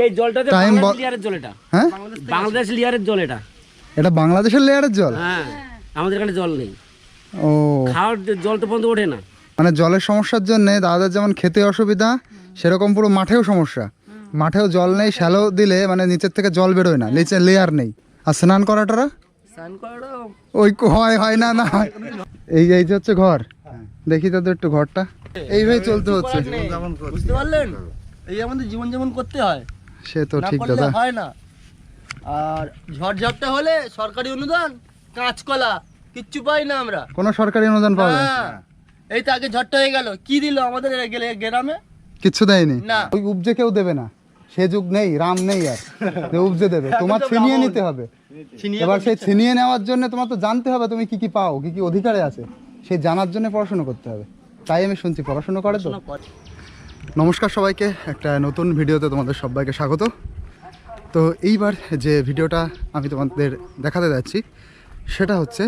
এই জলটাতে টাইম বাংলাদেশ লেয়ারের জল এটা। হ্যাঁ বাংলাদেশ লেয়ারের জল এটা। এটা বাংলাদেশের লেয়ারের জল। হ্যাঁ, আমাদের এখানে জল নেই। ও খাওয়ার জল তো বন্ধ ওঠে না। মানে জলের সমস্যার জন্য দাদাদের যেমন খেতে অসুবিধা, সেরকম পুরো মাঠেও সমস্যা। মাঠেও জল নেই, শ্যালো দিলে মানে নিচের থেকে জল বেরোয় না, নিচে লেয়ার নেই। আর স্নান করাটা ওই হয় না হয়। এই যে হচ্ছে ঘর, দেখি তাদের একটু ঘরটা এইভাবে চলতে হচ্ছে, বুঝতে পারলেন? এই আমাদের জীবন যেমন করতে হয়, সে তো না ঠিক করলে দাদা। হয় না। আর ঝড়ঝাপটা হলে সরকারি অনুদান, কাঁচকলা কিচ্ছু পাই না আমরা। কোনো সরকারি অনুদান পাওয়া যায়? হ্যাঁ, এই তো আগে ঝড়টা হয়ে গেল, কি দিল আমাদের গ্রামে? কিচ্ছু দেয়নি। না। ওই উপজে কেউ দেবে না, সে যুগ নেই, রাম নেই আর যে উপজে দেবে। তোমার ছিনিয়ে নিতে হবে। এবার সেই ছিনিয়ে নেওয়ার জন্য তোমার তো জানতে হবে তুমি কি কি পাও, কি কি অধিকারে আছে, সেই জানার জন্য পড়াশোনা করতে হবে। তাই আমি শুনছি পড়াশোনা করে তো। নমস্কার সবাইকে, একটা নতুন ভিডিওতে তোমাদের সবাইকে স্বাগত। তো এইবার যে ভিডিওটা আমি তোমাদের দেখাতে যাচ্ছি সেটা হচ্ছে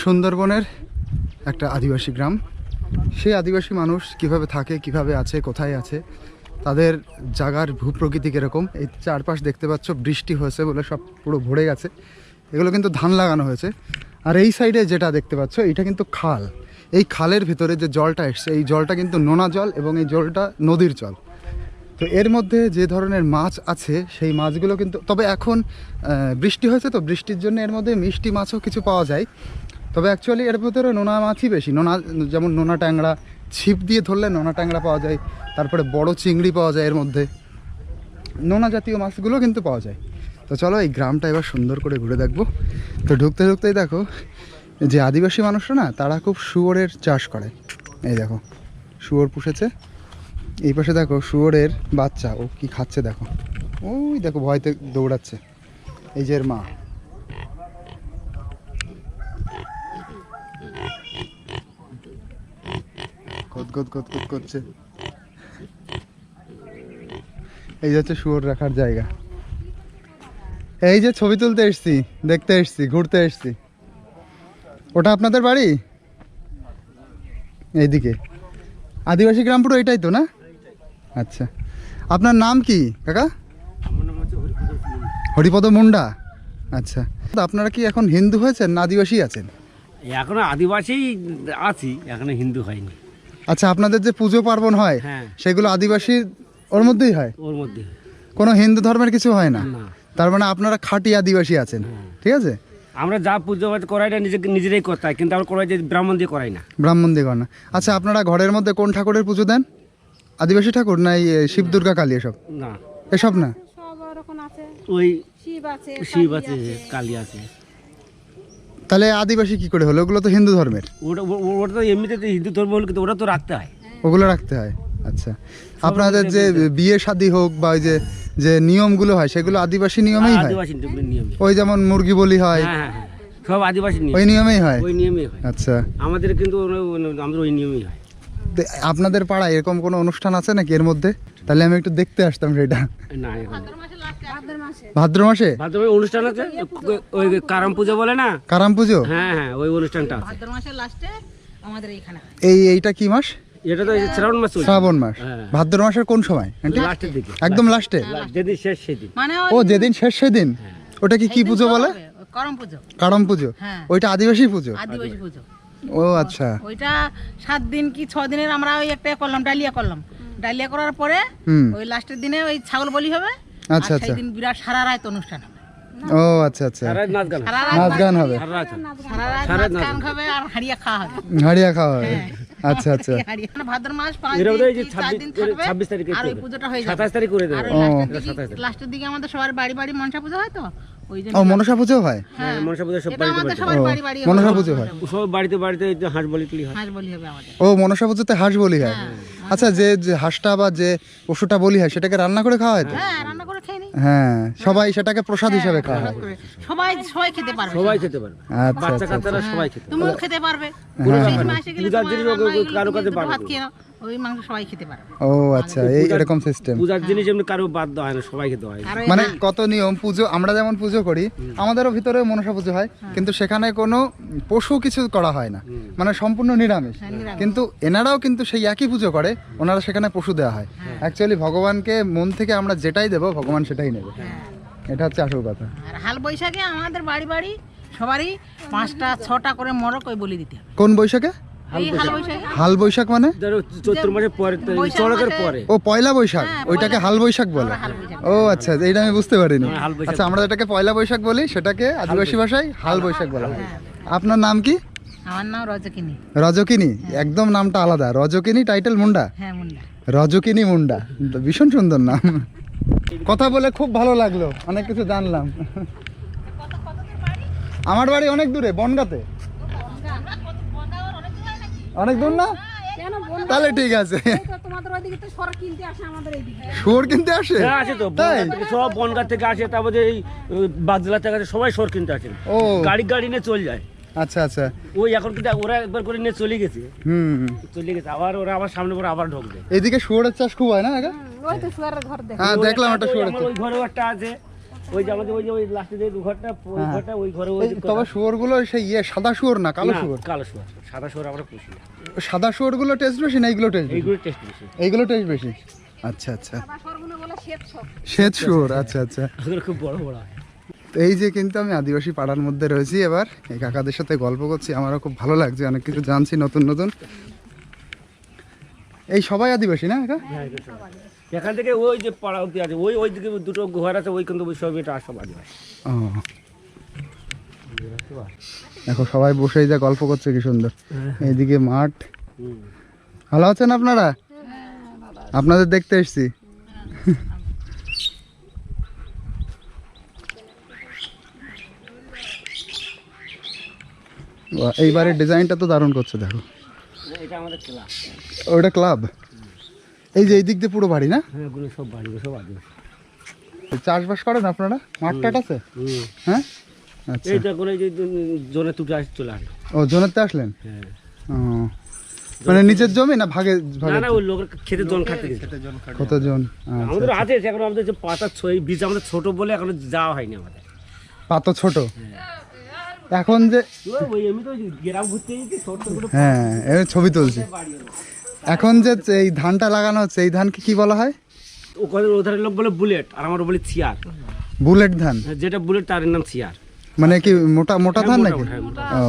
সুন্দরবনের একটা আদিবাসী গ্রাম। সেই আদিবাসী মানুষ কিভাবে থাকে, কিভাবে আছে, কোথায় আছে, তাদের জায়গার ভূপ্রকৃতি কীরকম। এই চারপাশ দেখতে পাচ্ছ, বৃষ্টি হয়েছে বলে সব পুরো ভরে গেছে। এগুলো কিন্তু ধান লাগানো হয়েছে। আর এই সাইডে যেটা দেখতে পাচ্ছ এইটা কিন্তু খাল। এই খালের ভিতরে যে জলটা এসছে, এই জলটা কিন্তু নোনা জল এবং এই জলটা নদীর জল। তো এর মধ্যে যে ধরনের মাছ আছে সেই মাছগুলো কিন্তু, তবে এখন বৃষ্টি হয়েছে তো বৃষ্টির জন্য এর মধ্যে মিষ্টি মাছও কিছু পাওয়া যায়। তবে অ্যাকচুয়ালি এর ভিতরে নোনা মাছই বেশি। নোনা যেমন নোনা ট্যাংরা, ছিপ দিয়ে ধরলে নোনা ট্যাংরা পাওয়া যায়, তারপরে বড় চিংড়ি পাওয়া যায়, এর মধ্যে নোনা জাতীয় মাছগুলো কিন্তু পাওয়া যায়। তো চলো এই গ্রামটা এবার সুন্দর করে ঘুরে দেখবো। তো ঢুকতে ঢুকতেই দেখো যে আদিবাসী মানুষরা না, তারা খুব শুয়োরের চাষ করে। এই দেখো শুয়োর পুষেছে। এই পাশে দেখো শুয়োরের বাচ্চা, ও কি খাচ্ছে দেখো, ওই দেখো ভয়তে দৌড়াচ্ছে। এই যে এর মা, গদগদ গদগদ করছে। এই যে হচ্ছে শুয়োর রাখার জায়গা। এই যে ছবি তুলতে এসছি, দেখতে এসছি, ঘুরতে এসছি। ওটা আপনাদের বাড়ি? এইদিকে আদিবাসী গ্রাম পুরো এটাই তো না? আচ্ছা, আপনার নাম কি কাকা? হরিপদ মুন্ডা। আচ্ছা, তো আপনারা কি এখন হিন্দু হয়েছেন না আদিবাসী আছেন? এখনো আদিবাসী আছি, এখনো হিন্দু হয়নি। আচ্ছা, আপনাদের যে পুজো পার্বণ হয় হ্যাঁ, সেগুলো আদিবাসী ওর মধ্যেই হয়, ওর মধ্যে কোনো হিন্দু ধর্মের কিছু হয় না? না। তার মানে আপনারা খাঁটি আদিবাসী আছেন, ঠিক আছে? আমরা যা পুজো করাই না নিজেরাই করতে হয়, কিন্তু আমরা করাই যে ব্রাহ্মণ দিয়ে করাই না। ব্রাহ্মণ দিগণ না। আচ্ছা, আপনারা ঘরের মধ্যে কোন ঠাকুরের পুজো দেন? আদিবাসী ঠাকুর না এই শিব দুর্গা কালী এসব? না, এসব না, ওই শিব শিব আছে, কালী আছে। তাহলে আদিবাসী কি করে হলো? ওগুলো তো হিন্দু ধর্মের। ওটা তো এমনিতে তো হিন্দু ধর্ম হলো, কিন্তু ওটা তো রাখতে হয়। ওগুলো রাখতে হয়। আচ্ছা, আপনাদের যে বিয়ে শাদী হোক বা ওই যে যে নিয়মগুলো হয় সেগুলো আদিবাসী নিয়মেই হয়? আদিবাসী নিয়মে। ওই যেমন মুরগি বলি হয়, হ্যাঁ হ্যাঁ হ্যাঁ, সব আদিবাসী নিয়ম, ওই নিয়মেই হয়? ওই নিয়মেই হয়। আচ্ছা, আমাদের কিন্তু আমাদের ওই নিয়মেই হয়। তো আপনাদের পাড়ায় এরকম কোনো অনুষ্ঠান আছে নাকি এর মধ্যে? তাহলে আমি একটু দেখতে আসতাম সেটা। না, এখন ভাদ্র মাসে ভাদ্র অনুষ্ঠান আছে, ওই কারাম পুজো বলে না? কারাম পুজো? হ্যাঁ হ্যাঁ, ওই অনুষ্ঠানটা আছে। ভাদ্র মাসের লাস্টে আমাদের এইখানে হয়। এইটা কি মাস? এটা তো এই যে শ্রাবণ মাস চলছে। শ্রাবণ মাস। হ্যাঁ। ভাদ্র মাসের কোন সময় আন্টি? লাস্টের দিকে, একদম লাস্টে? যেদিন শেষ সেদিন। মানে ও যেদিন শেষ সেদিন। ওটা কি পুজো বলে? করম পুজো, কারম পুজো? হ্যাঁ। ওইটা আদিবাসী পুজো? আদিবাসী পুজো। ও আচ্ছা। ওইটা 7 দিন কি 6 দিনের আমরা ওই একটা করলাম, ডালিয়া করলাম। ডালিয়া করার পরে হুম। ওই লাস্টের দিনে ওই ছাগল বলি হবে। আচ্ছা, আর আচ্ছা। সেই দিন বিরাট সারা রাত অনুষ্ঠান হবে। ও আচ্ছা আচ্ছা, সারা রাত নাচ গান, সারা রাত নাচ গান হবে, সারা রাত। সারা রাত সারা রাত নাচ নাচ গান হবে আর হাড়িয়া খাওয়া হবে। হাড়িয়া খাওয়া হবে। আচ্ছা আচ্ছা। হাড়িয়া মানে ভাদ্র মাস 5 এর দিন মধ্যে এই যে কি 4 দিন থাকবে। 26 তারিখে আর ওই করবে। পুজোটা হয়ে যাবে 27 তারিখ করে দেবে। আর ও। লাস্টের দিকে আমাদের সবার বাড়ি বাড়ি মনসা পুজো হয় তো ওই জন্য। ও মনসা পুজো হয়? হ্যাঁ, মনসা পুজো সব এটা বাড়িতে আমাদের বাড়িতে, সবার ও, বাড়ি বাড়ি মনসা পুজো হয়। সব বাড়িতে বাড়িতে এই যে হাঁস বলি টুলি হয়। হাঁস বলি হবে আমাদের। ও মনসা পুজোতে হাঁস বলি হয়? আচ্ছা, যে যে হাঁসটা বা যে পশুটা বলি হয় সেটাকে রান্না করে খাওয়া হয় তো? হ্যাঁ, রান্না করে খেয়ে নিই। হ্যাঁ, সবাই সেটাকে প্রসাদ হিসেবে খাওয়া হয়। সবাই সবাই খেতে পারবে। সবাই খেতে পারবে, আচ্ছা বাচ্চা আচ্ছা। কাচ্চারা সবাই খেতে পারবে। তুমিও খেতে পারবে। কোনো সেই ব্যাপার সময় না। এসে গেলে পূজার তোমার দিনও রান্না এগুলো কারো কাছে তুমি পারবে ভাত না। খেয়ে নাও। ওই মাংস সবাই খেতে পারে। ও আচ্ছা, এই এরকম সিস্টেম। পূজার জিনিস এমনি কারো বাদ দেওয়া হয় না, সবাইকে দেওয়া হয়। আর ওই মানে কত নিয়ম পুজো, আমরা যেমন পুজো করি আমাদেরও ভিতরে মনসা পুজো হয়, কিন্তু সেখানে কোনো পশু কিছু করা হয় না, মানে সম্পূর্ণ নিরামিষ। নিরামিষ। কিন্তু এনারাও কিন্তু সেই একই পুজো করে, ওনারা সেখানে পশু দেওয়া হয়। অ্যাকচুয়ালি ভগবানকে মন থেকে আমরা যেটাই দেবো ভগবান সেটাই নেবে, এটা হচ্ছে আসল কথা। আর হাল বৈশাখে আমাদের বাড়ি বাড়ি সবারই 5টা 6টা করে মরক ওই বলি দিতে হবে। কোন বৈশাখে? এই হাল বৈশাখে হাল বৈশাখ মানে? ধরো চৈত্র মাসের পরে, বৈশাখ চড়কের মাসে- পরে। ও পয়লা বৈশাখ, ওইটাকে হাল বৈশাখ বলে। হাল বৈশাখ। ও আচ্ছা, এইটা আমি বুঝতে পারিনি। হ্যাঁ, হাল বৈশাখ। আচ্ছা, আমরা যেটাকে পয়লা বৈশাখ বলি সেটাকে আদিবাসী ভাষায় হাল বৈশাখ বলা হয়। আপনার নাম কি? আমার নাম রজকিনী। রজকিনী, একদম নামটা আলাদা। রজকিনী টাইটেল মুন্ডা, হ্যাঁ মুন্ডা। রজকিনী মুন্ডা, ভীষণ সুন্দর নাম। কথা বলে খুব ভালো লাগলো, অনেক কিছু জানলাম। আমার বাড়ি অনেক দূরে, বনগাঁতে। অনেক দূর না? তাহলে ঠিক আছে। শুয়োর কিনতে আসে? হ্যাঁ, আছে তো, তাই? বনগাঁ থেকে সব বনগাঁ থেকে আসে, তারপরে এই বাগজেলা থেকে আসে, সবাই সর কিনতে আসে। ও গাড়ি নিয়ে চলে যায়। আচ্ছা আচ্ছা, ওই এখন কিন্তু ওরা একবার করে নিয়ে চলে গেছে, আবার ওরা আবার সামনে পরে আবার ঢুকবে। এদিকে শুয়োরের চাষ খুব হয় না? হ্যাঁ, দেখলাম একটা শুয়োরের চাষ। ওই ঘরেও একটা আছে, ওই যে আমাদের ওই যে ওই লাস্টে যে ঘরটা, ওই ঘরটা, ওই ঘরে ওই তবে শুয়োর গুলো সেই সাদা শুয়োর না, কালো শুয়োর। কালো শুয়োর, সাদা শুয়োর আমরা পুষি না। সাদা শুয়োর গুলো টেস্ট বেশি না এইগুলো টেস্ট? এইগুলো টেস্ট বেশি, এইগুলো টেস্ট বেশি। আচ্ছা আচ্ছা, শ্বেত শুয়োর, আচ্ছা আচ্ছা। ওগুলো খুব বড় বড় হয়। তো এই যে কিন্তু আমি আদিবাসী পাড়ার মধ্যে রয়েছি, এবার এই কাকাদের সাথে গল্প করছি, আমারও খুব ভালো লাগছে, অনেক কিছু জানছি নতুন নতুন। এই সবাই আদিবাসী না কাকা? হ্যাঁ, এগুলো সব আদিবাসী। এখান থেকে ওই যে পাড়া অব্দি আছে, ওই দিকে দুটো ঘর আছে, ওই কিন্তু সব এটা সব আদিবাসী। ও দেখো সবাই বসেই যা গল্প করছে, কি সুন্দর। এইদিকে মাঠ। ভালো আছেন আপনারা? আপনাদের দেখতে এসছি। বাহ, এই বাড়ির ডিজাইনটা তো দারুণ করছে, দেখো। এটা আমাদের ক্লাব। ওটা ক্লাব। এই যে এই দিক দিয়ে পুরো বাড়ি না? হ্যাঁ, ওগুলো সব বাড়ি, সব আদিবাসী। চাষবাস করেন আপনারা? মাঠ টাট আছে? হ্যাঁ, আচ্ছা। এইটা করে যে জনে তুটে আসে চলে আসলো। ও জোনেতে আসলেন? হ্যাঁ, ও, মানে নিজের জমি না ভাগে? না না, ওই লোকের খেতে জন খাতে গেছে। কতজন? আমাদের আছে, এখন আমাদের যে পাতা বীজ আমাদের ছোট বলে এখন যাওয়া হয়নি আমাদের। পাতো ছোট এখন যে, ওই এমনি তো গ্রাম ঘুরতে গেছি, ছোট ছোট হ্যাঁ এর ছবি তুলছি। এখন যে এই ধানটা লাগানো হচ্ছে, এই ধানকে কি বলা হয়? ওধারে লোক বলে বুলেট, আর আমরা বলি চিয়ার। বুলেট ধান? যেটা বুলেট তার নাম চিয়ার। মানে কি মোটা মোটা ধান নাকি? হ্যাঁ, মোটা। ও,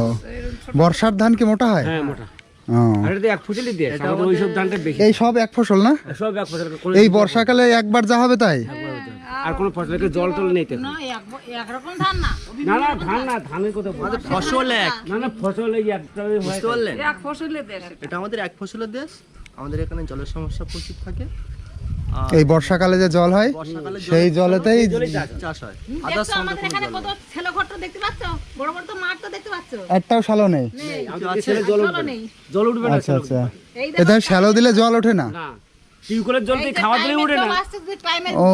বর্ষার ধান কি মোটা হয়? হ্যাঁ, মোটা। ও, আর এটা এক ফসলি দিয়ে, আমাদের ওইসব ধানটা বেশি। এই সব এক ফসল না? সব এক ফসল। এই বর্ষাকালে একবার যা হবে তাই? আর কোনো ফসলের জল টল নেই তো। না একরকম ধান না, না না, ধান না, ধানের কথা বলছি। ফসল এক, না না, ফসল এই একটা হয়। বুঝতে পারলেন? এক ফসলের দেশ। এটা আমাদের এক ফসলের দেশ। আমাদের এখানে জলের সমস্যা প্রচুর থাকে। এই বর্ষাকালে যে জল হয় বর্ষাকালে সেই জলেতেই চাষ হয়। দেখছো আমাদের এখানে কত ছেলে ঘর তো দেখতে পাচ্ছ, বড় বড় তো মাঠ তো দেখতে পাচ্ছ। একটাও শ্যালো নেই। আমাদের ছেলে জল উঠবে না। নেই। জল উঠবে না, আচ্ছা আচ্ছা, এই এদের শ্যালো দিলে জল ওঠে না? না, টিউবওয়েলের জল দিয়ে খাওয়া দিলে উঠে না। ও,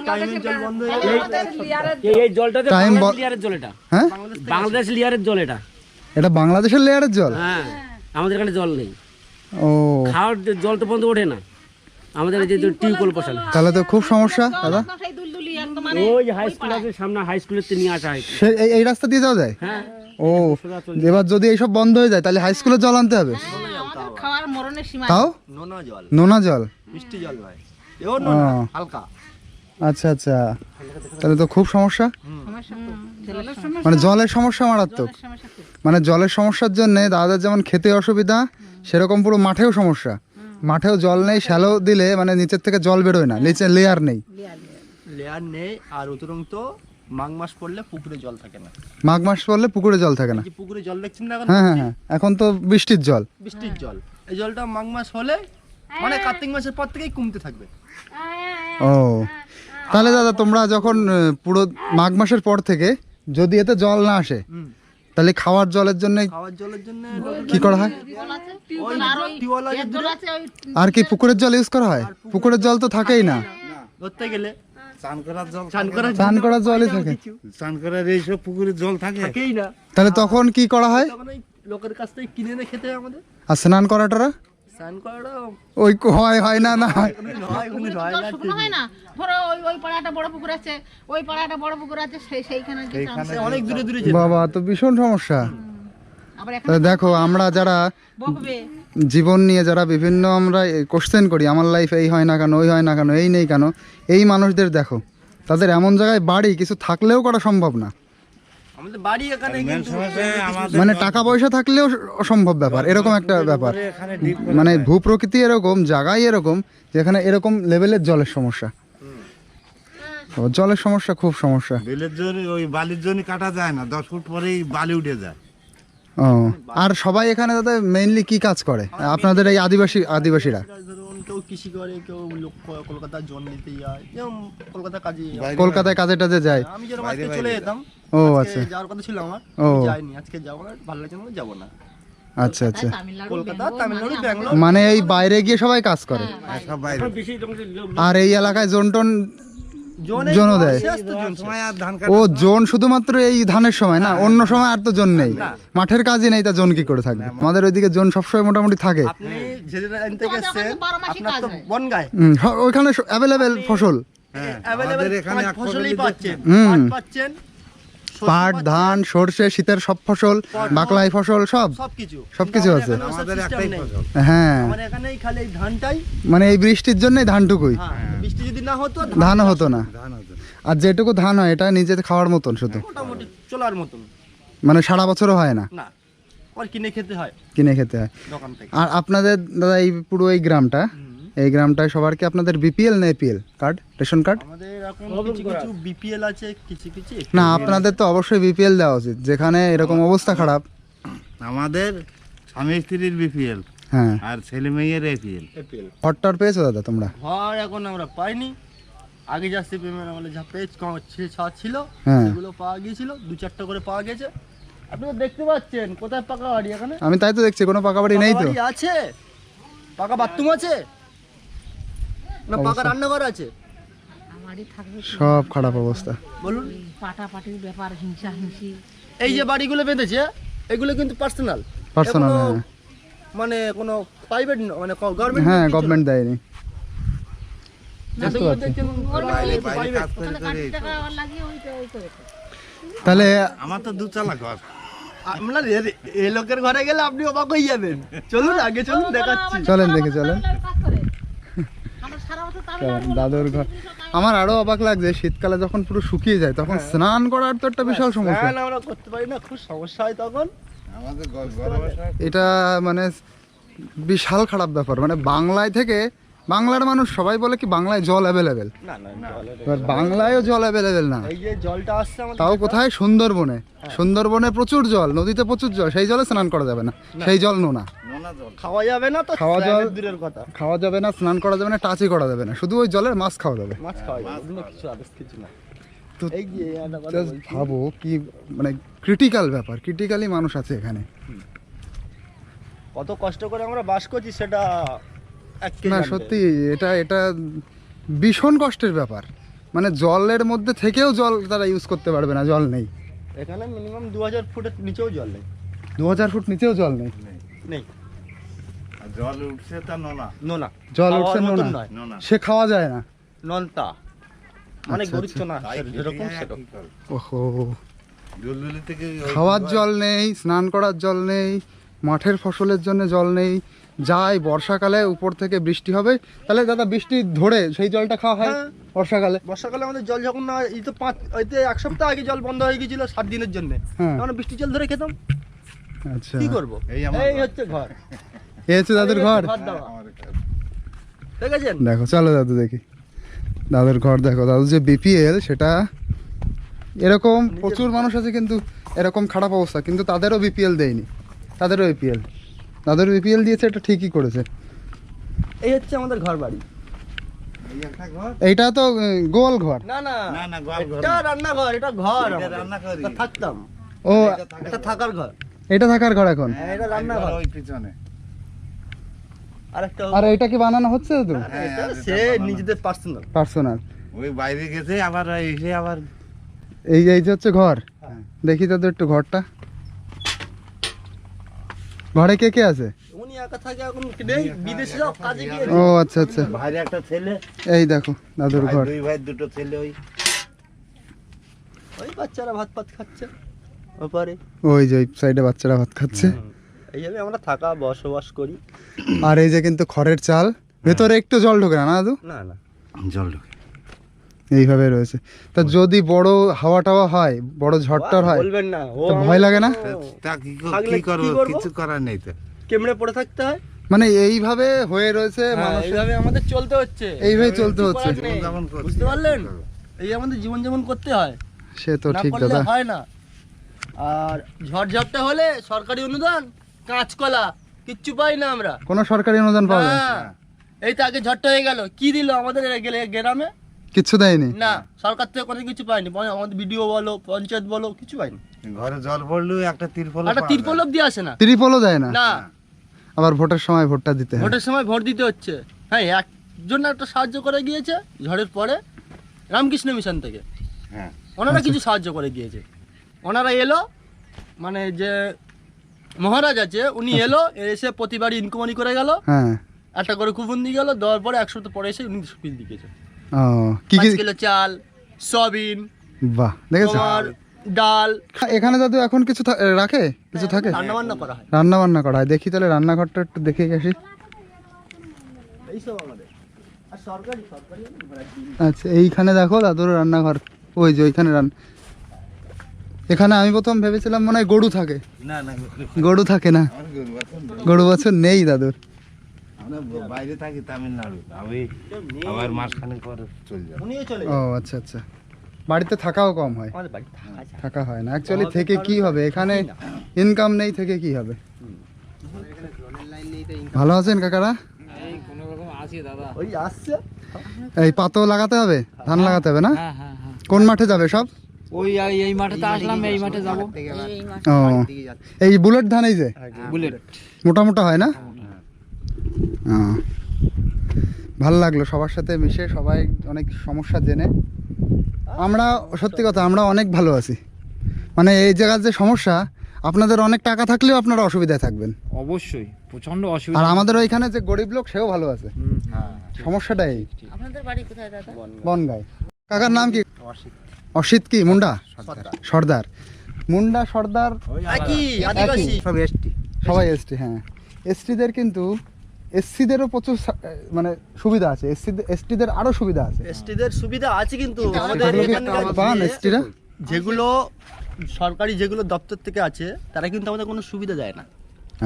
টাইমের জল বন্ধ হয়ে এই জলটা যে Time বাংলাদেশ ব- লিয়ারের জল, এটা হ্যাঁ, বাংলাদেশ লিয়ারের জল এটা। এটা বাংলাদেশের লেয়ারের জল? হ্যাঁ, আমাদের এখানে জল নেই, ও, খাওয়ার জল তো বন্ধ ওঠে না আমাদের এই যে টিউবওয়েল বসালে। তাহলে তো খুব সমস্যা দাদা। সেই দুলদুলি একদম মানে ওই হাই স্কুল আছে সামনে, হাই স্কুলের নিয়ে আসা হয়। এই রাস্তা দিয়ে যাওয়া যায়? হ্যাঁ, ও, এবার যদি এইসব বন্ধ হয়ে যায় তাহলে হাই স্কুলের জল আনতে হবে? আমাদের খাওয়ার মরণের সীমা। তাও নোনা জল, নোনা জল? মিষ্টি জল নয়, এও নোনা, ও। হালকা। আচ্ছা আচ্ছা, তাহলে তো খুব সমস্যা। সমস্যা খুব। জলের সমস্যা। মানে জলের সমস্যা মারাত্মক। সমস্যা খুব। মানে জলের সমস্যার জন্য দাদাদের যেমন খেতে অসুবিধা, সেরকম পুরো মাঠেও সমস্যা। মাঠেও জল নেই, শ্যালো দিলে মানে নিচের থেকে জল বেরোয় না, নিচে লেয়ার নেই। লেয়ার নেই, আর উপরন্ত মাঘ মাস পড়লে পুকুরে জল থাকে না। মাঘ মাস পড়লে পুকুরে জল থাকে না? যে পুকুরে জল দেখছেন না এখন, হ্যাঁ হ্যাঁ হ্যাঁ, এখন তো বৃষ্টির জল। বৃষ্টির জল, এই জলটা মাঘ মাস হলে মানে কার্তিক মাসের পর থেকেই কমতে থাকবে। ও, তাহলে দাদা তোমরা যখন পুরো মাঘ মাসের পর থেকে যদি এতে জল না আসে, তাহলে খাওয়ার জলের জন্য খাওয়ার জলের জন্য কি করা হয়? ওই টিউবওয়েল আছে জল আছে ওই আর কি পুকুরের জল ইউজ করা হয়? পুকুরের জল তো থাকেই না, ধরতে গেলে চান করার জল চান করার জলই থাকে। চান করার এইসব পুকুরের জল থাকে থাকেই না, তাহলে তখন কি করা হয়? তখন ওই লোকের কাছ থেকে কিনে এনে খেতে হয় আমাদের। আর স্নান করাটা? স্নান করাটা ওই হয় না হয় শুকনো হয় না, ধরো ওই পাড়াটা বড় পুকুর আছে, ওই পাড়াটা বড় পুকুর আছে, সেইখানে গিয়ে চান করে। অনেক দূরে দূরে যেতে বাবা, তো ভীষণ সমস্যা। আবার তাহলে দেখো, আমরা যারা বকবে, জীবন নিয়ে যারা বিভিন্ন আমরা কোশ্চেন করি, আমার লাইফ এই হয় না কেন, ওই হয় না কেন, এই নেই কেন, এই মানুষদের দেখো, তাদের এমন জায়গায় বাড়ি কিছু থাকলেও করা সম্ভব না। আমাদের বাড়ি এখানে মেন কিন্তু সমস্যা আমাদের মানে টাকা পয়সা থাকলেও অসম্ভব ব্যাপার, এরকম একটা ব্যাপার। এখানে ডিপ মানে ভূপ্রকৃতি এরকম, জায়গায় এরকম, যেখানে এরকম লেভেলের জলের সমস্যা। তো জলের সমস্যা খুব সমস্যা। বিলের জন্য ওই বালির জন্য কাটা যায় না, 10 ফুট পরেই বালি উঠে যায়। ও, আর সবাই এখানে দাদা মেইনলি কি কাজ করে আপনাদের এই আদিবাসীরা? ধরুন কেউ কৃষি করে, কেউ লোক কলকাতার জল নিতে যায়, যেমন কলকাতা কাজে যায়। কলকাতায় কাজে টাজে যায়? আমি যেরকম আজকে চলে যেতাম, ও আজকে আচ্ছা যাওয়ার কথা ছিল আমার, ও। আমি যাইনি, আজকে যাবো না, ভালো লাগছে না, যাবো না। আচ্ছা আচ্ছা। তামিলনাড়ু, কলকাতা, বেঙ্গল, তামিলনাড়ু, মানে ব্যাঙ্গালোর, মানে এই বাইরে গিয়ে সবাই কাজ করে, সব বাইরে এখন বেশি আর এই এলাকায় জোনটন জোনে জোনও দেয়। সময় আর ধান ও জোন শুধুমাত্র এই ধানের সময় না, অন্য সময় আর তো জোন নেই, মাঠের কাজই নেই, তা জোন কি করে থাকবে? আমাদের ওইদিকে জোন সবসময় মোটামুটি থাকে। আপনি যেদিন আনতে তোমাদের গেছেন, ওখানে তো 12 মাসই আপনার কাজ তো হয়। বনগায় ওইখানে অ্যাভেলেবেল ফসল, হ্যাঁ, অ্যাভেলেবল আমাদের এখানে এক ফসলই ফসলই পাচ্ছেন, হুম। পাট পাচ্ছেন, সবজি পাট, পাচ্ছেন, ধান, সর্ষে, শীতের সব ফসল, বাকলাই ফসল, সবকিছু সবকিছু কিন্তু আছে। আমাদের আমাদের এখানে ওসব একটাই system নেই। ফসল। হ্যাঁ, আমার এখানেই খালি এই ধানটাই, মানে এই বৃষ্টির জন্যই ধানটুকুই, হ্যাঁ, বৃষ্টি যদি না হতো ধানও হতো না। ধান হতো। আর যেটুকু ধান হয় এটা নিজেতে খাওয়ার মতন শুধু, মোটামুটি চলার মতন মানে সারা বছরও হয় না, না, আর কিনে খেতে হয় কিনে খেতে হয়। দোকান থেকে। আর আপনাদের দাদা এই পুরো এই গ্রামটা, এই গ্রামটায় সবার কি আপনাদের বিপিএল না এপিএল কার্ড, রেশন কার্ড? আমাদের এখন কিছু কিছু বিপিএল আছে, কিছু কিছু না, আপনাদের তো অবশ্যই বিপিএল দেওয়া উচিত, যেখানে এরকম অবস্থা খারাপ। আমাদের স্বামী স্ত্রীর বিপিএল হ্যাঁ, আর ছেলে মেয়ের এপিএল। এপিএল। হটটার পেয়েছো দাদা তোমরা? ঘর এখন আমরা পাইনি, আগে যা সিপিএমের আমাদের যা পেজ ছিল হ্যাঁ। সেগুলো পাওয়া গিয়েছিল, 2-4টা করে পাওয়া গেছে। আপনারা দেখতে পাচ্ছেন কোথায় পাকা বাড়ি এখানে? আমি তাই তো দেখছি, কোনো পাকা বাড়ি নেই তো। পাকা বাড়ি আছে, পাকা বাথরুম আছে না, পাকা রান্নাঘর আছে? আমারই থাকবে কি? সব খারাপ অবস্থা। বলুন। এই পাটাপাটির ব্যাপার, হিংসা হিংসি, এই যে বাড়িগুলো বেঁধেছে এগুলো কিন্তু পার্সোনাল, পার্সোনাল, হ্যাঁ মানে কোনো প্রাইভেট মানে গভর্নমেন্ট। হ্যাঁ, গভর্নমেন্ট দেয়নি। যেগুলো দেখছেন বাইরে বাইরে private। কাজ করে ওখানে করে কাঠি টাকা লাগিয়ে ওই করেছে। তাহলে আমার তো 2 চালা ঘর। আপনার এই লোকের ঘরে গেলে আপনি অবাক হয়ে যাবেন। চলুন আগে চলুন, দেখাচ্ছি। চলেন দেখে চলেন। কাজ করে। আমরা সারা বছর তামিলনাড়ু দাদুর ঘর আমার আরো অবাক লাগছে, শীতকালে যখন পুরো শুকিয়ে যায় তখন স্নান করার তো একটা বিশাল সমস্যা। স্নান আমরা করতে পারি না, খুব সমস্যা হয় তখন। আমাদের ঘর বসা এটা মানে বিশাল খারাপ ব্যাপার। মানে বাংলায় থেকে, বাংলার মানুষ সবাই বলে কি বাংলায় জল অ্যাভেলেবেল, না না জলের এবার বাংলায়ও জল অ্যাভেলেবেল না। এই যে জলটা আসছে আমাদের, তাও কোথায়? সুন্দরবনে। সুন্দরবনে প্রচুর জল, নদীতে প্রচুর জল, সেই জলে স্নান করা যাবে না, সেই জল নোনা, নোনা জল। খাওয়া যাবে না তো, খাওয়া স্নানের জল- দূরের কথা, খাওয়া যাবে না, স্নান করা যাবে না, টাচই করা যাবে না, শুধু ওই জলের মাছ খাওয়া যাবে। মাছ খাওয়া যাবে, অন্য কিছু আদার্স কিছু না। তো এই যে একটা কথা জাস্ট বলছি, ভাবো কি মানে ক্রিটিক্যাল ব্যাপার, ক্রিটিক্যালি মানুষ আছে এখানে। কত কষ্ট করে আমরা বাস করছি সেটা এক কে না জানবে। সত্যি এটা এটা ভীষণ কষ্টের ব্যাপার। মানে জলের মধ্যে থেকেও জল তারা ইউজ করতে পারবে না, জল নেই। এখানে মিনিমাম 2000 ফুটের নিচেও জল নেই। 2000 ফুট নিচেও জল নেই। নেই, আর জল উঠছে তা নোনা। নোনা জল খাওয়ার উঠছে মতন নোনা, নয়, নোনা। সে খাওয়া যায় না। ননতা মানে আচ্ছা, গরিব তো না, তাই যেরকম খেতে সেরকম। কি করে? ওহো, জলগুলি থেকে ওই খাওয়ার জল নেই, স্নান করার জল নেই, মাঠের ফসলের জন্য জল নেই। যাই বর্ষাকালে উপর থেকে বৃষ্টি হবে, তাহলে দাদা বৃষ্টি ধরে সেই জলটা খাওয়া হয় হ্যাঁ। বর্ষাকালে। বর্ষাকালে আমাদের জল যখন না, এই তো এক সপ্তাহ আগে জল বন্ধ হয়ে গেছিল 7 দিনের জন্য, হ্যাঁ। তখন বৃষ্টি জল ধরে খেতাম। আচ্ছা, কি করবো? এই আমার এই ঘর। হচ্ছে ঘর, এই হচ্ছে দাদুর এই ঘর। হচ্ছে ঘর দেওয়া। আমার ঘর। দেখেছেন? দেখো চলো দাদু দেখি দাদুর ঘর। দেখো দাদু যে বিপিএল, সেটা এরকম প্রচুর মানুষ আছে কিন্তু এরকম খারাপ অবস্থা, কিন্তু তাদেরও বিপিএল দেয়নি, তাদেরও এপিএল। তাদের বিপিএল দিয়েছে, এটা ঠিকই করেছে। এই হচ্ছে আমাদের ঘর বাড়ি। এই একটা ঘর। এইটা তো গোল ঘর। না না না না ঘর ঘর এটা না। রান্নাঘর, এটা ঘর এটা আমাদের। রান্না করি। এটা থাকতাম, ও, এটা থাকার ঘর। এটা থাকার ঘর এখন। হ্যাঁ, এটা রান্নাঘর। ওই পিছনে। আর একটা আর এটা কি বানানো হচ্ছে তো হ্যাঁ, এটা আর সে এটা বানানো। নিজেদের পার্সোনাল। পার্সোনাল? ওই বাইরে গেছে আবার এসে আবার এই এই যে হচ্ছে ঘর। দেখি দাদু একটু ঘরটা। ঘরে কে কে আছে? উনি একা থাকে এখন নেই, বিদেশে সব কাজে গিয়েছে। ও আচ্ছা আচ্ছা, ভাইয়ের একটা ছেলে, এই দেখো দাদুর ঘর। দুই ভাই দুটো ছেলে, ওই ওই বাচ্চারা ভাত ফাত খাচ্ছে ওপারে। ওই যে ওই সাইডে বাচ্চারা ভাত খাচ্ছে। এইভাবে আমরা থাকা বসবাস করি। আর এই যে কিন্তু খড়ের চাল, ভেতরে একটু জল ঢোকে না দাদু, না না, জল ঢোকে। এইভাবে রয়েছে। তা যদি বড় হাওয়া টাওয়া হয়, বড় ঝড়টার হয়, বলবেন না, ও তো ভয় লাগে না? তা থাকলে কি করবো, কি করবো? কিছু করার নেই তো। কেমনে পড়ে থাকতে হয়, মানে এইভাবে হয়ে রয়েছে হ্যাঁ, মানুষ, এইভাবে আমাদের চলতে হচ্ছে, এইভাবে চলতে হচ্ছে। কিছু করার নেই। যেমন করছি, বুঝতে পারলেন? কি করবো? এই আমাদের জীবন যেমন করতে হয়, সে তো না ঠিক করলে দাদা। হয় না। আর ঝড়ঝাপটা হলে সরকারি অনুদান, কাঁচকলা কিচ্ছু পাই না আমরা। কোনো সরকারি অনুদান পাওয়া যায়? না, এই তো আগে ঝড়টা হয়ে গেল, কি দিল আমাদের গ্রামে? কিচ্ছু দেয়নি। না, সরকার থেকে কোনো কিছু পাইনি। আমাদের বিডিও বলো, পঞ্চায়েত বলো, কিছু পাইনি। ঘরে জল পড়লেও একটা তিরপল, একটা তিরপল অব্দি আসে না। ত্রিপলও দেয় না? না, আবার ভোটের সময় ভোটটা দিতে হয়। ভোটের সময় ভোট দিতে হচ্ছে। হ্যাঁ, একজন একটা সাহায্য করে গিয়েছে ঝড়ের পরে, রামকৃষ্ণ মিশন থেকে। হ্যাঁ, ওনারা কিছু সাহায্য করে গিয়েছে। ওনারা এলো, মানে যে মহারাজ আছে উনি এলো, এসে প্রতিবারই ইনকোয়ারি করে গেল, হ্যাঁ। একটা করে কুপন দিয়ে গেল, দেওয়ার পরে 100 পরে এসে উনি বিল দিয়েছে। ও কি কি? 5 কিলো চাল, সয়াবিন, বাহ, দেখেছো? তোমার ডাল, এখানে দাদু এখন কিছু রাখে, কিছু থাকে? রান্না বান্না করা হয়। রান্না বান্না করা হয়। দেখি তাহলে রান্নাঘরটা একটু দেখে আসি। এইসব আমাদের। আর সরকারি আচ্ছা, এইখানে দেখো দাদুর রান্নাঘর, ওই যে ওইখানে এখানে আমি প্রথম ভেবেছিলাম মনে হয় গরু থাকে। না না, গরু থাকে না, আমার গরু আছে। গরু বছর নেই দাদুর। আমরা বাইরে থাকি তামিলনাড়ু, আমি আবার মাসখানেক পরে চলে যাবো। উনিও চলে ও আচ্ছা আচ্ছা, বাড়িতে থাকাও কম হয়, আমাদের বাড়ি থাকা যায়। থাকা হয় না অ্যাকচুয়ালি। থেকে কি হবে, এখানে ইনকাম নেই, থেকে কি হবে? ভালো আছেন কাকারা? ওই আসছে, এই পাতো লাগাতে হবে, ধান লাগাতে হবে না? হ্যাঁ হ্যাঁ হ্যাঁ, কোন মাঠে যাবে সব? ওই এই মাঠেতে আসলাম, এই মাঠে যাবো। ও এই বুলেট ধান, এই যে বুলেট মোটা মোটা হয় না? ও, ভালো লাগলো সবার সাথে মিশে, সবাই অনেক সমস্যা জেনে। আমরা সত্যি কথা, আমরা অনেক ভালো আছি। মানে এই জায়গার যে সমস্যা, আপনাদের অনেক টাকা থাকলেও আপনারা অসুবিধায় থাকবেন। অবশ্যই প্রচন্ড আর অসুবিধা। আমাদের ওইখানে যে গরিব লোক, সেও ভালো আছে। সমস্যাটা এই আপনাদের বাড়ি কোথায় দাদা? বনগাঁয়। কাকার নাম কি? অসিত কি মুন্ডা সর্দার? মুন্ডা সর্দার একই আদিবাসী। সবাই এসটি। হ্যাঁ, এসটিদের কিন্তু এসসিদেরও প্রচুর মানে সুবিধা আছে, এসটিদের আরো সুবিধা আছে। এসটিদের সুবিধা আছে, কিন্তু আমাদের সেগুলো কি এখানকার পান এসটিরা? যেগুলো সরকারি যেগুলো দপ্তর থেকে আছে, তারা কিন্তু আমাদের কোনো সুবিধা দেয় না।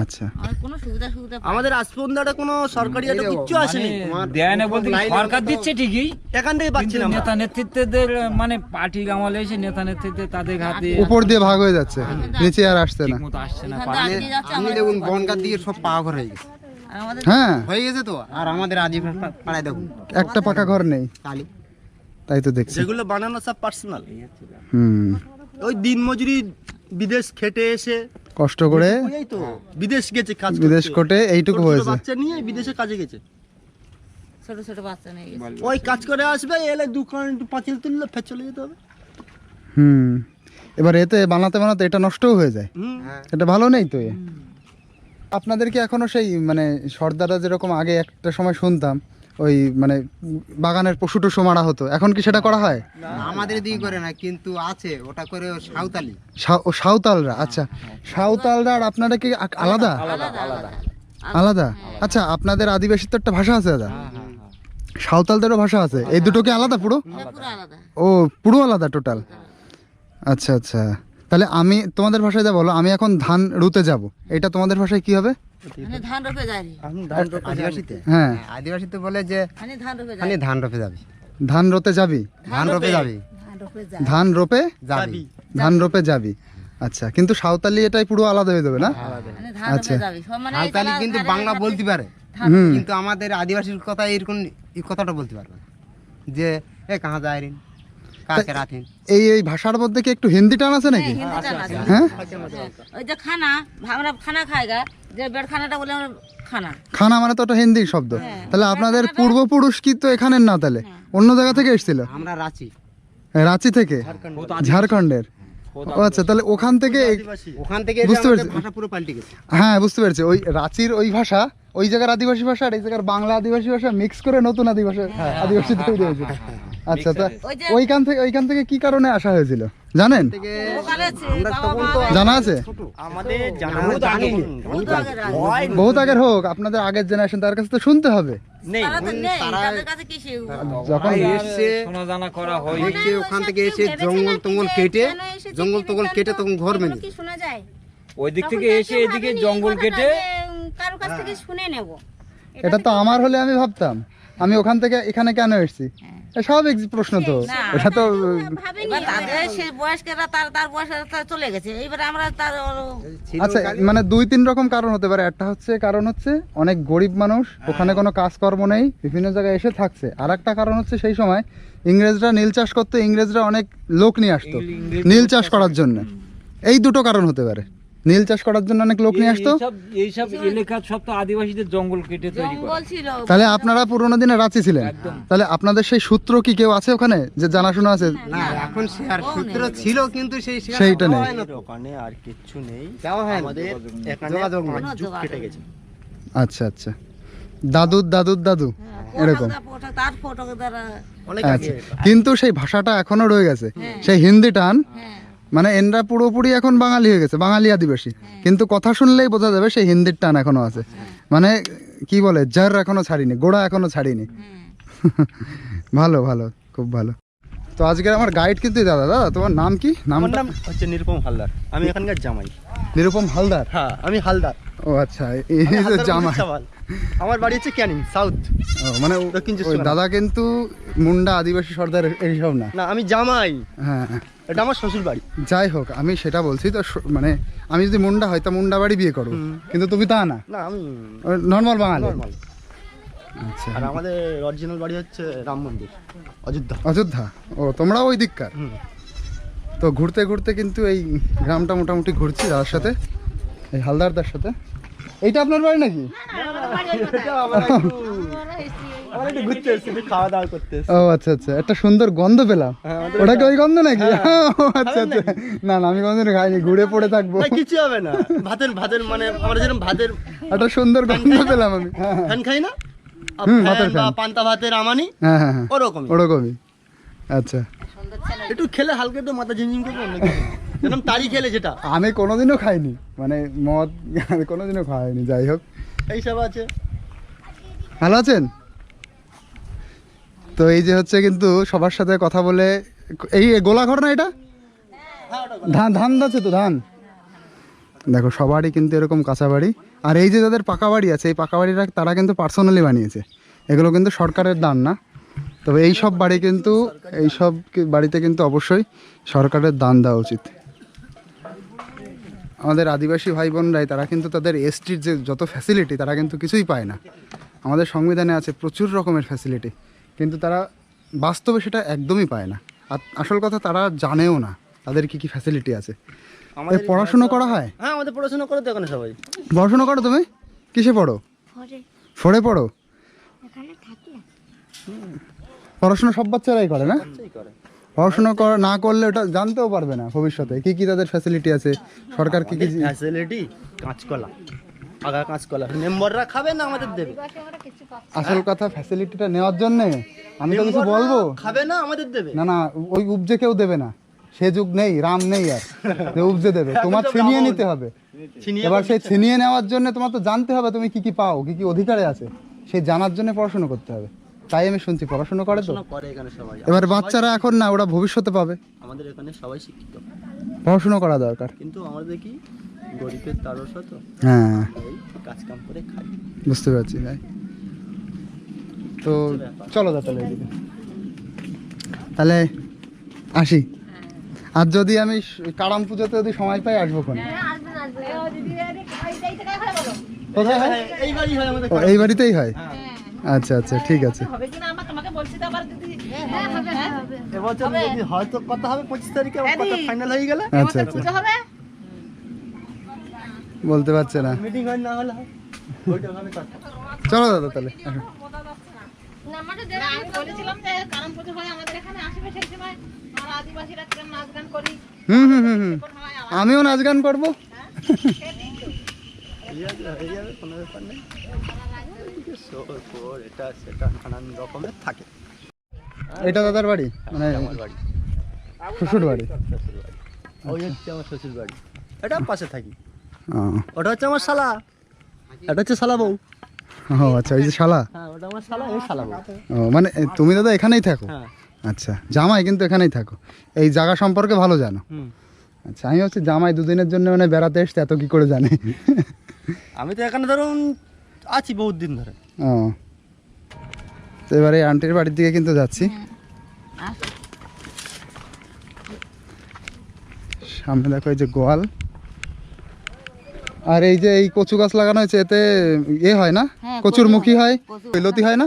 আচ্ছা, আর কোনো সুবিধা আমাদের আসপন্দাটা কোনো সরকারি একটা কিচ্ছু আসেনি। দেয় না বলতে কি, সরকার দিচ্ছে ঠিকই, এখান থেকে পাচ্ছি কিন্তু না আমরা। নেতা নেতৃত্বদের মানে পার্টি আমলে এসে নেতা নেতৃত্ব তাদের হাতে উপর দিয়ে ভাগ হয়ে যাচ্ছে, নিচে আর আসছে না। ঠিক মতো আসছে না। আমি দেখুন বনগাঁ দিকে সব পাওয়া ঘর হয়ে গেছে, আমাদের হ্যাঁ, হয়ে গেছে তো। আর আমাদের আদি পাড়ায় দেখুন একটা পাকা ঘর নেই, কালি, তাই তো দেখছি। যেগুলো বানানো সব পার্সোনাল। হুম, ওই দিন মজুরি, বিদেশ খেটে এসে, কষ্ট করে এই তো বিদেশ গেছে কাজ করতে। বিদেশ কোটে এইটুকু ছোট ছোট হয়েছে। বাচ্চা নিয়ে বিদেশে কাজে গেছে। ছোট ছোট বাচ্চা নিয়ে গেছে। ওই কাজ করে আসবে, এলে দোকান একটু পাঁচিল তুললে ফের চলে যেতে হবে। হুম, এবার এতে বানাতে বানাতে এটা নষ্টও হয়ে যায়, হুম। এটা ভালো নেই তো। আপনাদের কি এখনো সেই মানে সর্দাররা যেরকম আগে একটা সময় শুনতাম, ওই মানে বাগানের পশু টশু মারা হতো, এখন কি সেটা করা হয়? আমাদের দিকে করে না, কিন্তু আছে ওটা করে সাঁওতালি। ও সাঁওতালরা, আচ্ছা সাঁওতালরা। আর আপনারা কি আলাদা? আলাদা, আচ্ছা। আপনাদের আদিবাসীর তো একটা ভাষা আছে দাদা, সাঁওতালদেরও ভাষা আছে, এই দুটো কি আলাদা পুরো? পুরো আলাদা। ও পুরো আলাদা টোটাল। আচ্ছা আচ্ছা, তাহলে আমি তোমাদের ভাষায় যা বলো, আমি এখন ধান রুতে যাব, এটা তোমাদের ভাষায় কি হবে? মানে ধান রোপে যাই। আদিবাসীতে, হ্যাঁ, আদিবাসীতে বলে যে মানে ধান রোপে খালি যাই। ধান রোপে যাবি, ধান রোতে যাবি, ধান রোপে যাবি, ধান রোপে যাই। ধান রোপে যাবি। ধান রোপে যাবি। আচ্ছা, কিন্তু সাঁওতালি এটাই পুরো আলাদা হয়ে যাবে না? মানে ধান আচ্ছা। রোপে যাবি। সব মানে এই সাঁওতালি জায়গা কিন্তু ধারে বাংলা ধারে বলতে পারে, হুম, কিন্তু আমাদের আদিবাসীর কথা এরকম এই কথাটা বলতে পারবে না, যে এ কাহা যায় রিন, কাকে রাথিন। এই ভাষার মধ্যে কি একটু হিন্দি টান আছে নাকি? হিন্দি টান আছে। হ্যাঁ, ওই যে খানা, আমরা খানা খাই গা, যে বেড খানাটা বলে আমরা খানা। খানা মানে তো ওটা হিন্দি শব্দ। তাহলে আপনাদের পূর্বপুরুষ কি তো এখানের না, তাহলে অন্য জায়গা থেকে এসেছিল? আমরা রাঁচি, রাঁচি থেকে, ঝাড়খণ্ডের। ও আচ্ছা, তাহলে ওখান থেকে ওখান থেকে বুঝতে আমাদের পেরেছি। ভাষা পুরো পাল্টে গেছে। হ্যাঁ বুঝতে পেরেছি, ওই রাঁচির ওই ভাষা, ওই জায়গার আদিবাসী ভাষা আর এই জায়গার বাংলা আদিবাসী ভাষা মিক্স করে নতুন আদিবাসী তৈরি হয়েছিল। আচ্ছা, তা ওইখান থেকে কি কারণে আসা হয়েছিল জানেন? আমরা তখন তো জানা আছে? আমাদের বহুত আগের হোক, আপনাদের আগের জেনারেশন, তার কাছে তো শুনতে হবে। নেই, যখন এসে শোনা জানা করা হয়। দেখছে ওখান থেকে এসে জঙ্গল টঙ্গল কেটে তখন ঘর মেনে কি শোনা যায়? ওই দিক থেকে তখন এসে কেউ এদিকে ভাবেনি জঙ্গল এই কেটে কথাটা যে, কারো কাছ থেকে শুনে নেব। এটা তো আমার হলে আমি ভাবতাম, আমি ওখান থেকে এখানে কেন এসেছি, স্বাভাবিক প্রশ্ন তো, এটা তো ভাবেনি সেই বয়স্করা তার বয়সটা চলে গেছে, এইবারে আমরা তার আচ্ছা, মানে 2-3 রকম কারণ হতে পারে। একটা কারণ হচ্ছে অনেক গরিব মানুষ, ওখানে কোনো কাজকর্ম নেই, বিভিন্ন জায়গায় এসে থাকছে। আর একটা কারণ হচ্ছে সেই সময় ইংরেজরা নীল চাষ করতো, ইংরেজরা অনেক লোক নিয়ে আসতো নীল চাষ করার জন্য। এই দুটো কারণ হতে পারে, নীল চাষ করার জন্য অনেক লোক নিয়ে আসতো। এইসব এলাকার সব তো আদিবাসীদের জঙ্গল কেটে তৈরি করা। জঙ্গল ছিল। তাহলে আপনারা পুরোনো দিনে রাঁচি ছিলেন, তাহলে আপনাদের সেই সূত্র কি কেউ আছে ওখানে যে জানাশোনা আছে? না, এখন সে আর সূত্র ছিল কিন্তু সেইটা নেই। ওখানে আর কিচ্ছু নেই, যাওয়া হয় না। আমাদের এখানে যোগাযোগ নেই। অনেক যুগ কেটে গেছে। আচ্ছা আচ্ছা, দাদুর দাদু এরকম। তার ফটো দ্বারা অনেক আচ্ছা, আগে কিন্তু সেই ভাষাটা এখনো রয়ে গেছে, সেই হিন্দি টান। মানে এনরা পুরোপুরি এখন বাঙালি হয়ে গেছে, বাঙালি আদিবাসী, কিন্তু কথা শুনলেই বোঝা যাবে সেই হিন্দির টান এখনো আছে। মানে কি বলে, জার এখনো ছাড়িনি, গোড়া এখনো ছাড়িনি। ভালো ভালো, খুব ভালো। তো আজকে আমার গাইড কিন্তু দাদা, তোমার নাম কি? আমার নামটা? নাম হচ্ছে নিরুপম হালদার, আমি এখানকার জামাই। নিরুপম হালদার? হ্যাঁ, আমি হালদার। ও আচ্ছা, এই যে জামাই। আমার বাড়ি হচ্ছে ক্যানিং সাউথ। ও, মানে দক্ষিণ চব্বিশ ওই পরগনা। দাদা কিন্তু মুন্ডা আদিবাসী সর্দার এইসব না। না, আমি জামাই, হ্যাঁ, এটা আমার শ্বশুর বাড়ি। যাই হোক, আমি সেটা বলছি তো, মানে আমি যদি মুন্ডা হয় তা মুন্ডা বাড়ি বিয়ে করবো, কিন্তু তুমি তা না, না, আমি নর্মাল বাঙালি। নর্মাল। আচ্ছা, আর আমাদের অরিজিনাল বাড়ি হচ্ছে রাম মন্দির, অযোধ্যা। অযোধ্যা। ও, তোমরা ওই দিককার? তো ঘুরতে ঘুরতে কিন্তু এই গ্রামটা মোটামুটি ঘুরছি দাদার সাথে, এই হালদারদার সাথে। এইটা আপনার বাড়ি নাকি? আমরা একটু ঘুরতে এসেছি, একটু খাওয়া দাওয়া করতে এসেছি। ও আচ্ছা আচ্ছা, একটা সুন্দর গন্ধ পেলাম। ওটা কি ওই গন্ধ নাকি? ও আচ্ছা আচ্ছা, না না, আমি কোনদিন খাইনি, ঘুরে পড়ে থাকবো। না, কিছু হবে না। ভাতের মানে আমরা যেরকম ভাতের একটা সুন্দর গন্ধ পেলাম আমি। হ্যাঁ ফ্যান খাই না, ভাতের ফ্যান বা ফ্যান। পান্তা ভাতের আমানি, হ্যাঁ হ্যাঁ হ্যাঁ, ওরকমই। ওরকমই। আচ্ছা, একটু খেলে হালকা একটু মাথা ঝিমঝিম করবে, অন্য কিছু না। যেরকম তারি খেলে যেটা আমি কোনোদিনও খাইনি, মানে মদ আমি কোনোদিনও খাইনি। যাই হোক, এইসব আছে। ভালো আছেন? তো এই যে হচ্ছে কিন্তু সবার সাথে কথা বলে, এই গোলাঘর না এটা? ধান আছে তো, ধান। দেখো সবারই কিন্তু এরকম কাঁচা বাড়ি, আর এই যে যাদের পাকা বাড়ি আছে, এই পাকা বাড়িটা তারা কিন্তু পার্সোনালি বানিয়েছে, এগুলো কিন্তু সরকারের দান না। তবে এই সব বাড়ি কিন্তু, এই সব বাড়িতে কিন্তু অবশ্যই সরকারের দান দেওয়া উচিত। আমাদের আদিবাসী ভাই বোনরাই, তারা কিন্তু তাদের এসটির যে যত ফ্যাসিলিটি, তারা কিন্তু কিছুই পায় না। আমাদের সংবিধানে আছে প্রচুর রকমের ফ্যাসিলিটি, কিন্তু তারা বাস্তবে সেটা একদমই পায় না। আর আসল কথা, তারা জানেও না তাদের কি কি ফ্যাসিলিটি আছে। আমাদের পড়াশুনো করা হয়? হ্যাঁ, আমাদের পড়াশোনা করে তো এখন সবাই। পড়াশুনো করো তুমি? কিসে পড়ো? ফোরে পড়ো? পড়াশোনা সব বাচ্চারাই করে না? পড়াশোনা না করলে ওটা জানতেও পারবে না ভবিষ্যতে কি কি তাদের ফ্যাসিলিটি আছে, সরকার কি কি। ফ্যাসিলিটি কাঁচকলা, আগা কাঁচকলা মেম্বাররা খাবে না, আমাদের দেবে। আসল কথা, ফ্যাসিলিটিটা নেওয়ার জন্য আমি তো কিছু বলবো, খাবে না, আমাদের দেবে। না না, ওই উপজে কেউ দেবে না, সে যুগ নেই, রাম নেই আর যে উপজে দেবে। তোমার ছিনিয়ে নিতে হবে। এবার সেই ছিনিয়ে নেওয়ার জন্য তোমার তো জানতে হবে তুমি কি কি পাও, কি কি অধিকারে আছে, সেই জানার জন্য পড়াশোনা করতে হবে। তাই আমি শুনছি পড়াশোনা করে তো। করে এখানে সবাই। এবার বাচ্চারা এখন না, ওরা ভবিষ্যতে পাবে, আমাদের এখানে সবাই শিক্ষিত, পড়াশোনা করা দরকার। কিন্তু আমাদের কি গরিবের তারস্য তো, হ্যাঁ, এই কাজ কাম করে খাই। বুঝতে পারছি ভাই। তো চলো দা, তাহলে এদিকে তাহলে আসি। আর যদি আমি কারাম পুজোতে যদি সময় পাই, আসবো কোন? কোথায় হয়? এই বাড়ি হয় আমাদের। ও, এই বাড়িতেই হয়? আচ্ছা আচ্ছা, ঠিক আছে। হবে কিনা আমরা তোমাকে বলছি তো, আবার যদি এবছর যদি হয়তো কথা হবে 25 তারিখে, কথা ফাইনাল হয়ে গেলে আচ্ছা আচ্ছা, পুজো হবে। বলতে পারছে না। মিটিং হয় না হলে হয়। ওইটা হবে কথা। চলো দাদা, তাহলে আসো। আমি বলেছিলাম যে কারণ পুজো হয় আমাদের এখানে, আসবে আসবে সেই সময় আমরা আদিবাসীরা কিরম নাচ গান করি হুম হুম হুম হুম তখন হয় আমিও নাচ গান করবো। হয়ে যাবে কোনো ব্যাপার নেই। শোর এটা সেটা নানান রকমের থাকে। এটা দাদার বাড়ি মানে আমার বাড়ি, শ্বশুর বাড়ি? শ্বশুর বাড়ি। ওই হচ্ছে আমার শ্বশুর বাড়ি, এটা পাশে থাকি। ও ওটা হচ্ছে আমার শালা, এটা হচ্ছে শালা বউ। ও আচ্ছা, এই যে শালা। হ্যাঁ ওটা আমার শালা, এই শালা বউ। ও মানে তুমি দাদা এখানেই থাকো? হ্যাঁ। আচ্ছা, জামাই কিন্তু এখানেই থাকো, এই জায়গা সম্পর্কে ভালো জানো? হুম। আচ্ছা, আমি হচ্ছে জামাই দুদিনের জন্য মানে বেড়াতে এসছে, এত কি করে জানে? আমি তো এখানে ধরুন আছি বহুত দিন ধরে। ও, তো এবারে আন্টির বাড়ির দিকে কিন্তু যাচ্ছি। সামনে দেখো এই যে গোয়াল, আর এই যে এই কচু গাছ লাগানো হয়েছে, এতে এ হয় না, কচুর মুখী হয়, লতি হয় না?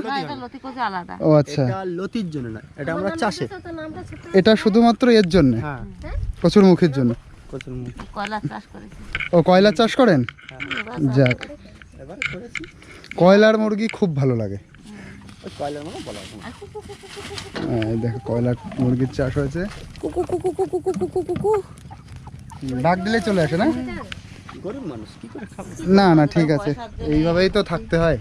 আলাদা ও আচ্ছা, এটা লতির জন্য না, এটা আমরা চাষে। এটা শুধুমাত্র এর জন্য, হ্যাঁ, কচুর মুখীর জন্য। কচুর মুখ। কয়লা চাষ করেছি ও কয়লার চাষ করেন? যাক, এবার করেছি কয়লার মুরগি খুব ভালো লাগে। ওই কয়লার মতো বলা হয় না। এই দেখো কয়লার মুরগির চাষ হয়েছে, ডাক দিলে চলে আসে না? গরিব মানুষ কি করে খাবে? না না ঠিক আছে, এইভাবেই তো থাকতে হয়।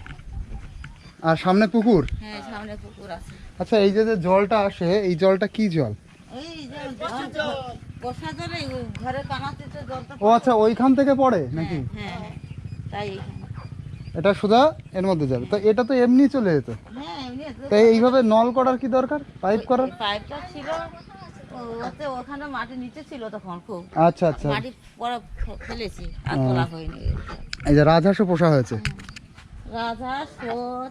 আর সামনে পুকুর? হ্যাঁ সামনে পুকুর আছে আচ্ছা, এই যে যে জলটা আসে, এই জলটা কি জল? এই যে বর্ষা জলে ঘরে বানাতে তো জলটা ও আচ্ছা, ওইখান থেকে পড়ে নাকি? হ্যাঁ তাই এখানে। এটা সোজা এর মধ্যে যাবে, তো এটা তো এমনি চলে যেত, হ্যাঁ এমনি তাই এইভাবে নল করার কি দরকার, পাইপ করার? পাইপটা ছিল ওতে, ওখানে মাটি নিচে ছিল তখন খুব, আচ্ছা আচ্ছা, মাটি পরে ফেলেছি আর তোলা হয়নি। এই যে রাজহাঁসও পোষা হয়েছে। রাধা সোদ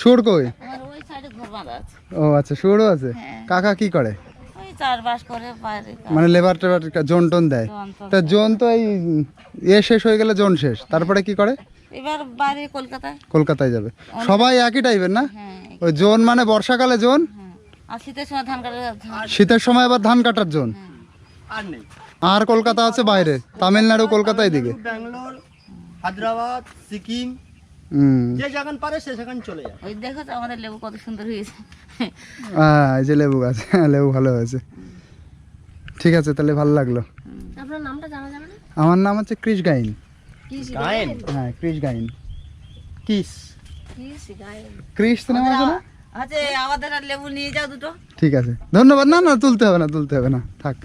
শুয়োর কই? আমার ওই সাইডে ঘর বাঁধা আছে। ও আচ্ছা, শুয়োরও আছে। হ্যাঁ। কাকা কি করে? ওই চারবাস করে বাইরে কাজ। মানে লেবার টেবার জোন টোন দেয়? জন টোন তা জোন তো এই শেষ হয়ে গেলে জোন শেষ, তারপরে কি করে? এবার বাইরে কলকাতায়। কলকাতায় যাবে। সবাই একই টাইপের না? হ্যাঁ ওই জোন মানে বর্ষাকালে জোন, হ্যাঁ। আর শীতের সময় ধান কাটা শীতের সময় আবার ধান কাটার জোন। আর নেই। আর কলকাতা আছে বাইরে, তামিলনাড়ু কলকাতা এদিকে। ব্যাঙ্গালোর, হায়দ্রাবাদ, সিকিম, যে যেখান পারে সে সেখান চলে যায়। ওই দেখো তো আমাদের লেবু কত সুন্দর হয়েছে। এই যে লেবু গাছ, লেবু ভালো হয়েছে। ঠিক আছে, তাহলে ভালো লাগলো। আপনার নামটা জানা যাবে না? আমার নাম হচ্ছে ক্রিস গাইন। গায়েন হ্যাঁ, ক্রিস গাইন। কিস। ক্রিস তো নাম আছে না? আচ্ছা আমাদের আর লেবু নিয়ে যাও দুটো। ঠিক আছে, ধন্যবাদ। না না, তুলতে হবে না, তুলতে হবে না, থাক।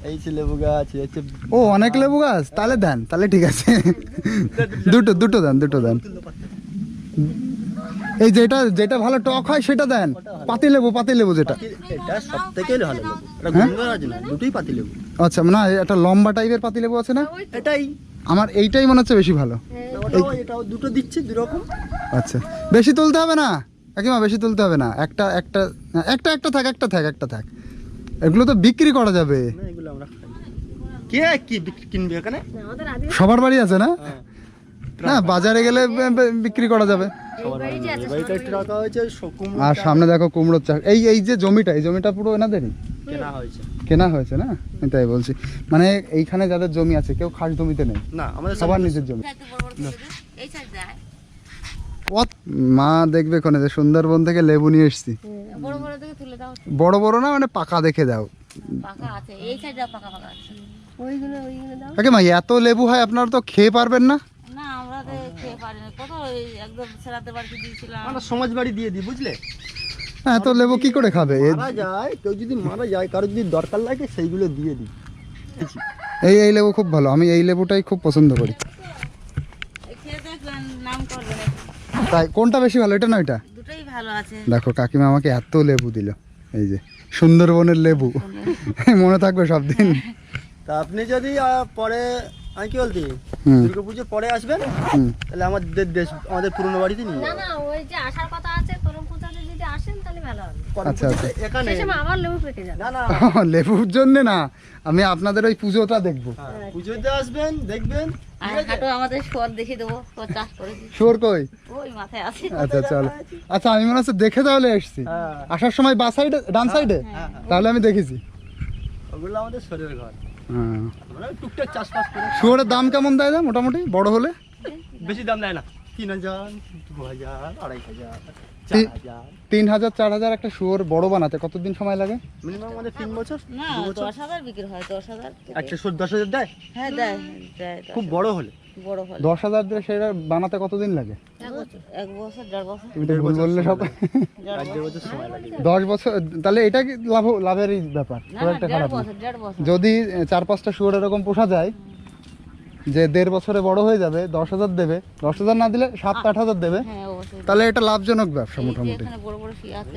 এই যে লেবু গাছ, এই হচ্ছে ও অনেক লেবু গাছ, তাহলে দেন, তাহলে ঠিক আছে। দুটো দুটো দেন, দুটো দেন। এই যেটা যেটা ভালো টক হয় সেটা দেন, পাতি লেবু, পাতি লেবু যেটা। এটা সব থেকে ভালো লেবু। এটা গন্ধরাজ না, দুটোই পাতি লেবু। আচ্ছা, না একটা লম্বা টাইপের পাতি লেবু আছে না, এটাই আমার এইটাই মনে হচ্ছে বেশি ভালো। ওটাও এটাও দুটো দিচ্ছি দুই রকম। আচ্ছা, বেশি তুলতে হবে না কাকিমা, বেশি তুলতে হবে না, একটা একটা একটা একটা থাক, একটা থাক, একটা থাক। এগুলো তো বিক্রি করা যাবে। না এগুলো আমরা খাই। কে কি কিনবে এখানে? সবার বাড়ি আছে না? হ্যাঁ। না, বাজারে গেলে বিক্রি করা যাবে। এবারে একটু রাখা হয়েছে কুমড়ো আর সামনে দেখো কুমড়োর চাষ। এই এই যে জমিটা, এই জমিটা পুরো এনাদেরই কেনা হয়েছে। কেনা হয়েছে না? আমি তাই বলছি, মানে এইখানে যাদের জমি আছে কেউ খাস জমিতে নেই, না আমাদের সবার নিজের জমি। এই সাইড যায় মা দেখবে কোনে যে সুন্দরবন থেকে লেবু নিয়ে এসেছি। বড় বড় থেকে তুলে দাও। বড় বড় না, মানে পাকা দেখে দাও। পাকা আছে এই সাইডে, পাকা পাকা আছে। ওইগুলো দাও। কাকিমা, এত লেবু হয়, আপনারা তো খেয়ে পারবেন না? না আমরা তো খেয়ে পারি না, কত ওই একদম সেরাতে বাড়িতে দিয়েছিলাম। আমরা সমাজ বাড়ি দিয়ে দিই, বুঝলে? এত লেবু কি করে খাবে? মারা যায় কেউ, যদি মারা যায় কারো যদি দরকার লাগে সেইগুলো দিয়ে দিই। এই এই লেবু খুব ভালো, আমি এই লেবুটাই খুব পছন্দ করি। খেয়ে দেখবেন, নাম করবেন। তাই কোনটা বেশি ভালো, এটা না ওইটা? দুটোই ভালো আছে। দেখো কাকিমা আমাকে এত লেবু দিল, এই যে সুন্দরবনের লেবু। মনে থাকবে সব দিন। তা আপনি যদি পরে, আমি কি বলছি, হুম। দুর্গাপুজোর পরে আসবেন, হুম। তাহলে আমাদের দেশ, আমাদের পুরনো বাড়িতে নিয়ে না যাবেন। না, ওই যে আসার কথা আছে করম পূজাতে, যদি আসেন তাহলে ভালো হবে। করম আচ্ছা, পুজোতে আচ্ছা। এখানে সেই সময় আবার লেবু পেকে যাবে। না না, লেবুর জন্য না, আমি আপনাদের ওই পুজোটা দেখবো। হ্যাঁ, পুজোতে আসবেন, দেখবেন। আর হাটও আমাদের শোয়ার দেখিয়ে দেবো, শোয়ার চাষ করেছি। শুয়োর কই? ওই মাথায় আছে। আচ্ছা চলো। আচ্ছা, আমি মনে হচ্ছে দেখে তাহলে এসছি। হ্যাঁ। আসার সময় বাঁ সাইডে, ডান সাইডে, তাহলে আমি দেখেছি। ওগুলো আমাদের শরীরের ঘর। হ্যাঁ। আমরা টুকটাক চাষবাস করে। শুয়োরের দাম কেমন দেয় না মোটামুটি বড় হলে? বেশি দাম নেয় না, 3000, 2000, 2500। তি- 3,000 4,000 একটা শুয়োর বড় বানাতে কতদিন সময় লাগে? মিনিমাম আমাদের 3 বছর। না 10,000 বিক্রি হয় 10,000 একটা শুট 10,000 দেয়, হ্যাঁ দেয় দেয় খুব বড় হলে। বড় হলে 10,000 দিয়ে সেটা বানাতে কতদিন লাগে? 1 বছর 1.5 বছর তুমি তো ভুল বললে সব। 1.5 বছর সময় লাগে। 10 বছর তাহলে এটা কি লাভেরই ব্যাপার, না খুব না একটা 1.5 খারাপ না। বছর 1.5 বছর যদি 4-5টা শুয়োর এরকম পোষা যায় যে 1.5 বছরে বড় হয়ে যাবে, 10,000 দেবে, 10,000 না দিলে 7-8,000 দেবে, হ্যাঁ অবশ্যই তাহলে এটা লাভজনক ব্যবসা এই যে মোটামুটি। এখানে বড় বড় শুয়ে আছে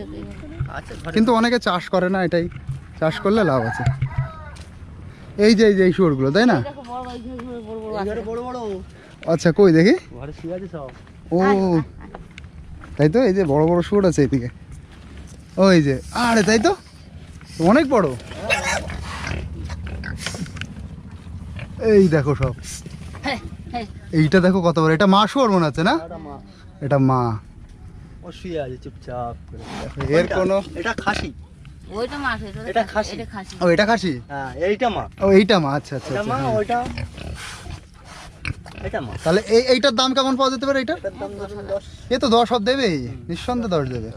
আচ্ছা ঘরে কিন্তু অনেকে চাষ করে না, এটাই চাষ করলে লাভ আছে। এই যে এই শুয়োরগুলো, তাই না? দেখো বড় বড় ঘরে বড় বড় এই আছে ঘরে বড় বড় আচ্ছা কই দেখি। ঘরে শুয়ে আছে সব। ও তাই তো, এই যে বড় বড় শুয়োর আছে এদিকে, ওই যে, আরে তাই তো অনেক বড়। এই দেখো সব, এইটা দেখো কত বড়, এটা মা শুয়োর মনে হচ্ছে না? এটা মা, এটা মা। ও শুয়ে আছে চুপচাপ করে। এর কোনো, এটা খাসি। ওইটা মাছ এটা খাসি। এটা খাসি ও এটা খাসি, হ্যাঁ এইটা মা, ও এইটা মা। আচ্ছা আচ্ছা এটা আচ্ছা, মা, হ্যাঁ। ওইটা এটা মা। তাহলে এইটার দাম কেমন পাওয়া যেতে পারে? এটা এটার দাম ধরুন 10 এ তো 10 সব দেবেই, নিঃসন্দেহে 10 দেবে।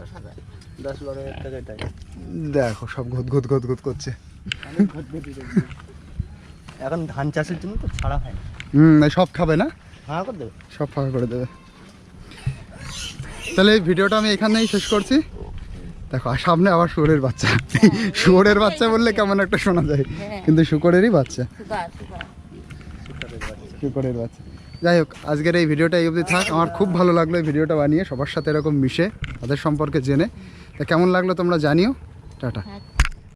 10-12 টাকা এটাই। দেখো সব ঘুত ঘুত ঘুত ঘুত করছে। এখন ধান চাষের জন্য তো ছাড়া হয় না, সব খাবে না, হ্যাঁ করে দেবে। সব ফাঁকা করে দেবে। তাহলে এই ভিডিওটা আমি এখানেই শেষ করছি। দেখো আর সামনে আবার শুয়োরের বাচ্চা। শুয়োরের বাচ্চা বললে কেমন একটা শোনা যায়, কিন্তু শুকরেরই বাচ্চা, সুগার সুগার শুকরের বাচ্চা। যাই হোক, আজকের এই ভিডিওটা এই অবধি থাক। আমার খুব ভালো লাগলো এই ভিডিওটা বানিয়ে, সবার সাথে এরকম মিশে তাদের সম্পর্কে জেনে। তা কেমন লাগলো তোমরা জানিও। টাটা। হ্যাঁ